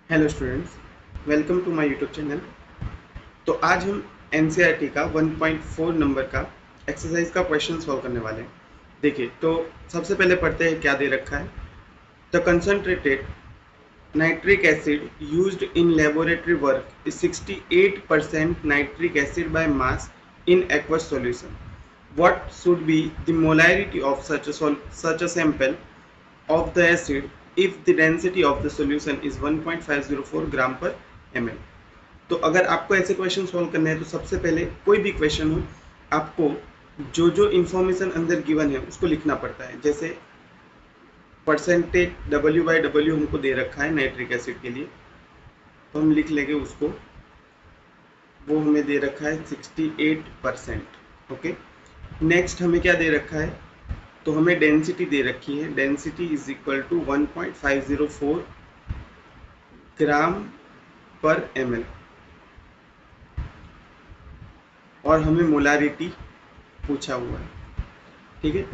Hello students, welcome to my YouTube channel. तो आज हम एनसीईआरटी का 1.4 नंबर का एक्सरसाइज का क्वेश्चन सॉल्व करने वाले हैं। देखिए, तो सबसे पहले पढ़ते हैं क्या दे रखा है। The concentrated nitric acid used in laboratory work is 68% nitric acid by mass in aqueous solution. What should be the molarity of such a sample of the acid if the density of the solution is 1.504 gram per ml. तो अगर आपको ऐसे question solve करने हैं तो सबसे पहले कोई भी क्वेश्चन हो, आपको जो जो इन्फॉर्मेशन अंदर गिवन है उसको लिखना पड़ता है। जैसे परसेंटेज W/W हमको दे रखा है नाइट्रिक एसिड के लिए, तो हम लिख लेंगे उसको। वो हमें दे रखा है 68%। ओके, नेक्स्ट हमें क्या दे रखा है, तो हमें डेंसिटी दे रखी है। Density is equal to 1.504 gram per ml और हमें मोलारिटी पूछा हुआ है। ठीक है,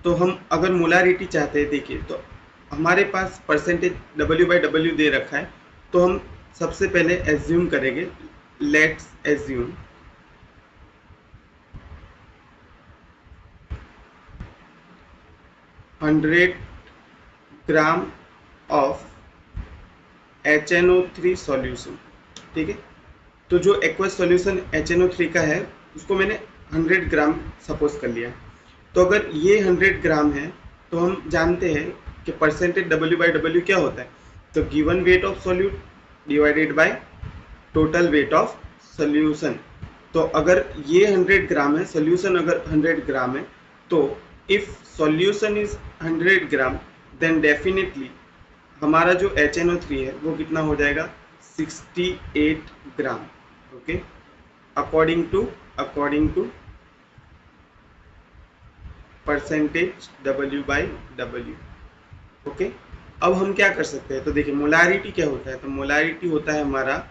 तो हम अगर मोलारिटी चाहते हैं, देखिए तो हमारे पास परसेंटेज W/W दे रखा है, तो हम सबसे पहले एज्यूम करेंगे। Let's assume 100 gram of HNO3 solution. ठीक है, तो जो एक्वस सॉल्यूशन HNO3 का है उसको मैंने 100 ग्राम सपोज कर लिया है। तो अगर ये 100 ग्राम है तो हम जानते हैं कि परसेंटेज W/W क्या होता है, तो given weight of solute divided by total weight of solution. तो अगर ये 100 ग्राम है, सॉल्यूशन अगर 100 ग्राम है, तो if solution is 100 gram then definitely हमारा जो HNO3 है वो कितना हो जाएगा, 68 gram. Okay, according to percentage W/W। Okay, अब हम क्या कर सकते हैं, तो देखिए मोलारिटी क्या होता है, तो मोलारिटी होता है हमारा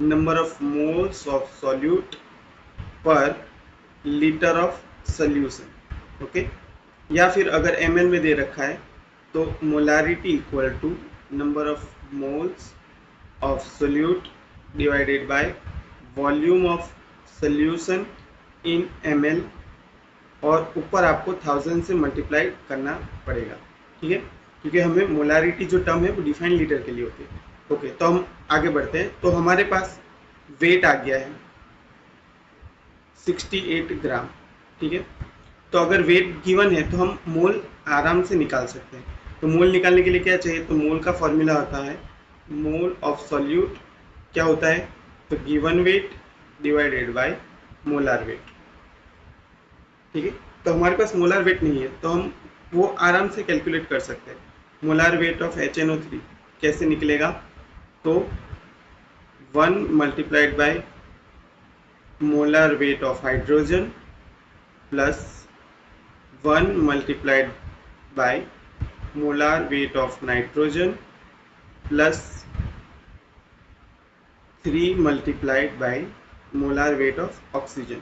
number of moles of solute per litre of solution. Okay, या फिर अगर ml में दे रखा है तो molarity equal to number of moles of solute divided by volume of solution in ml, और ऊपर आपको 1000 से मल्टीप्लाई करना पड़ेगा। ठीक है, क्योंकि हमें मोलारिटी जो टर्म है वो डिफाइन लीटर के लिए होती है। ओके, तो हम आगे बढ़ते हैं। तो हमारे पास वेट आ गया है 68 ग्राम। ठीक है, तो अगर वेट गिवन है तो हम मोल आराम से निकाल सकते हैं। तो मोल निकालने के लिए क्या चाहिए, तो मोल का फॉर्मूला होता है मोल ऑफ सॉल्यूट। क्या होता है, तो given weight divided by molar weight. ठीक है, तो हमारे पास मोलार वेट नहीं है तो हम वो आराम से कैलकुलेट कर सकते हैं। मोलार वेट ऑफ HNO3 कैसे निकलेगा, तो 1 multiplied by molar weight of hydrogen plus 1 multiplied by molar weight of nitrogen plus 3 multiplied by molar weight of oxygen.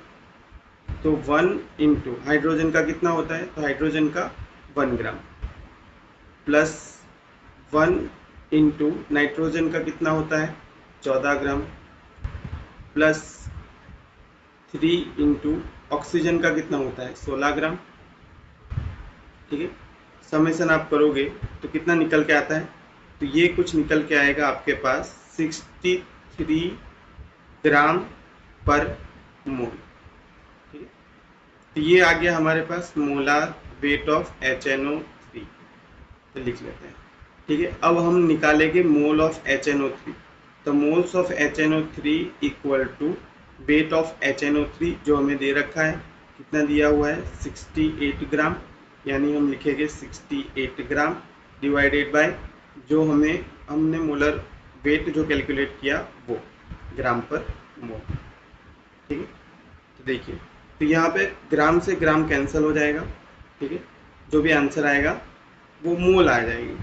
तो 1 इंटू हाइड्रोजन का कितना होता है, तो हाइड्रोजन का 1 ग्राम प्लस 1 इंटू नाइट्रोजन का कितना होता है, 14 ग्राम प्लस 3 इंटू ऑक्सीजन का कितना होता है, 16 ग्राम। ठीक है, समेशन आप करोगे तो कितना निकल के आता है, तो ये कुछ निकल के आएगा आपके पास 63 ग्राम पर मोल। ठीक है, तो ये आ गया हमारे पास मोलार वेट ऑफ HNO3। तो लिख लेते हैं। ठीक है, अब हम निकालेंगे मोल ऑफ HNO3। तो moles of HNO3 equal to weight of HNO3 जो हमें दे रखा है, कितना दिया हुआ है, 68 ग्राम, यानी हम लिखेंगे 68 ग्राम डिवाइडेड बाय जो हमने मोलर वेट जो कैलकुलेट किया वो ग्राम पर मोल। ठीक है, तो देखिए, तो यहाँ पे ग्राम से ग्राम कैंसिल हो जाएगा। ठीक है, जो भी आंसर आएगा वो मोल आ जाएगी।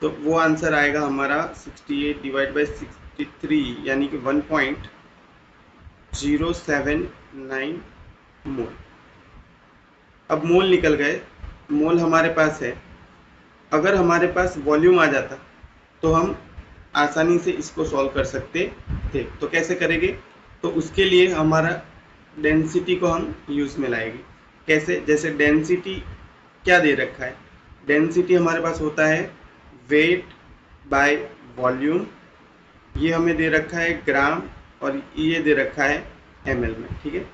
तो वो आंसर आएगा हमारा 68 डिवाइड बाई 63 यानी कि 1.079 मोल। अब मोल निकल गए, मोल हमारे पास है। अगर हमारे पास वॉल्यूम आ जाता तो हम आसानी से इसको सॉल्व कर सकते थे। तो कैसे करेंगे? तो उसके लिए हमारा डेंसिटी को हम यूज़ में लाएंगे। कैसे? जैसे डेंसिटी क्या दे रखा है, डेंसिटी हमारे पास होता है वेट बाय वॉल्यूम, ये हमें दे रखा है ग्राम और ये दे रखा है ml में। ठीक है,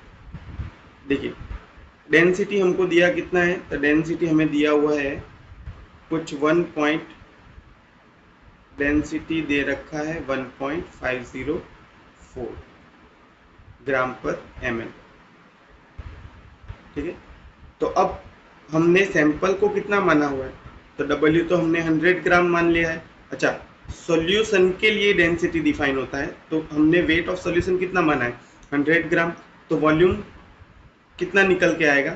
देखिए डेंसिटी हमको दिया कितना है, तो डेंसिटी हमें दिया हुआ है कुछ डेंसिटी दे रखा है 1.504 ग्राम पर ml। ठीक है, तो अब हमने सैंपल को कितना माना हुआ है, तो W तो हमने 100 ग्राम मान लिया है। अच्छा, सॉल्यूशन के लिए डेंसिटी डिफाइन होता है, तो हमने वेट ऑफ सॉल्यूशन कितना माना है, 100 ग्राम। तो वॉल्यूम कितना निकल के आएगा,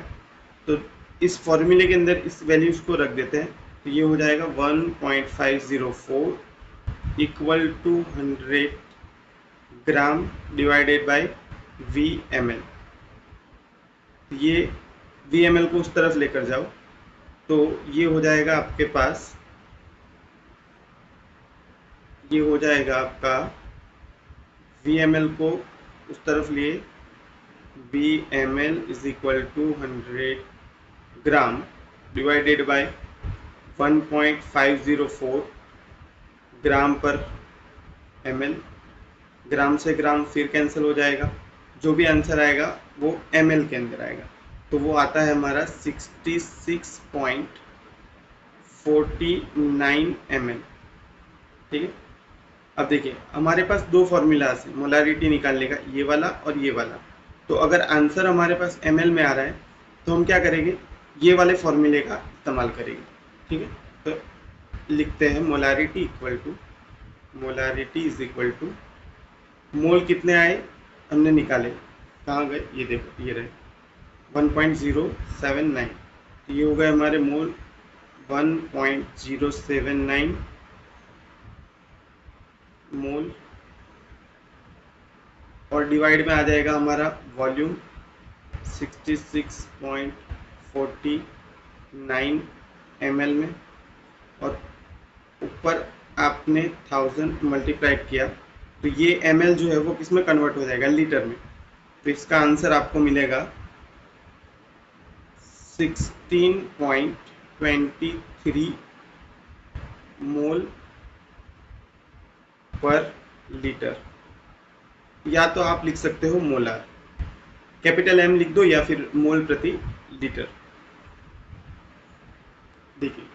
तो इस फॉर्मूले के अंदर इस वैल्यूज को रख देते हैं, तो ये हो जाएगा 1.504 equal to 100 gram divided by VmL। ये VmL को उस तरफ लेकर जाओ, तो ये हो जाएगा आपके पास, ये हो जाएगा आपका VmL को उस तरफ लिए VmL is equal to 100 gram divided by 1.504 gram per ml। ग्राम से ग्राम फिर कैंसिल हो जाएगा, जो भी आंसर आएगा वो ml के अंदर आएगा, तो वो आता है हमारा 66.49 ml। ठीक है, अब देखिए हमारे पास दो फॉर्मूलाज है मोलारिटी निकालने का, ये वाला और ये वाला। तो अगर आंसर हमारे पास ml में आ रहा है तो हम क्या करेंगे, ये वाले फॉर्मूले का इस्तेमाल करेंगे। ठीक है, तो लिखते हैं मोलारिटी इज इक्वल टू मोल कितने आए हमने निकाले, कहाँ गए, ये देखो ये रहे 1.079, तो ये हो गए हमारे मोल 1.079 मोल, और डिवाइड में आ जाएगा हमारा वॉल्यूम 66.49 ml में, और ऊपर आपने 1000 मल्टीप्लाई किया, तो ये ml जो है वो किस में कन्वर्ट हो जाएगा, लीटर में। तो इसका आंसर आपको मिलेगा 16.23 मोल पर लीटर, या तो आप लिख सकते हो मोलार, कैपिटल M लिख दो, या फिर मोल प्रति लीटर। देखिए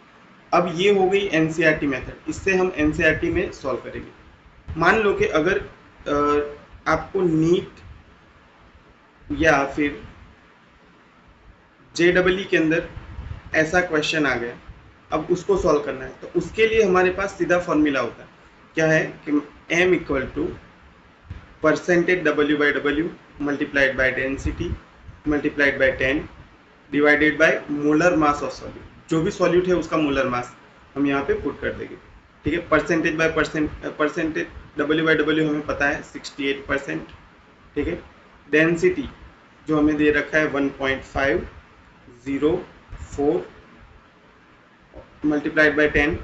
अब ये हो गई NCERT मेथड, इससे हम NCERT में सॉल्व करेंगे। मान लो कि अगर आपको नीट या फिर JEE के अंदर ऐसा क्वेश्चन आ गया, अब उसको सॉल्व करना है, तो उसके लिए हमारे पास सीधा फॉर्मूला होता है, क्या है कि M equal to percentage W/W multiplied by density multiplied by 10 divided by molar mass of solute. जो भी सॉल्यूट है उसका मोलर मास हम यहाँ पे पुट कर देंगे। ठीक है, परसेंटेज W/W हमें पता है 68%। ठीक है, डेंसिटी जो हमें दे रखा है 1.504 मल्टीप्लाइड बाय 10,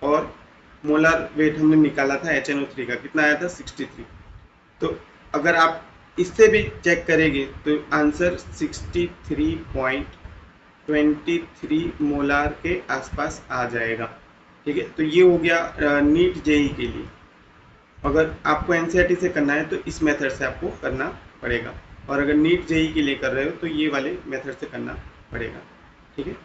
और मोलर वेट हमने निकाला था HNO3 का, कितना आया था 63। तो अगर आप इससे भी चेक करेंगे तो आंसर 63.23 मोलार के आसपास आ जाएगा। ठीक है, तो ये हो गया नीट JEE के लिए। अगर आपको NCERT से करना है तो इस मेथड से आपको करना पड़ेगा, और अगर नीट JEE के लिए कर रहे हो तो ये वाले मेथड से करना पड़ेगा। ठीक है।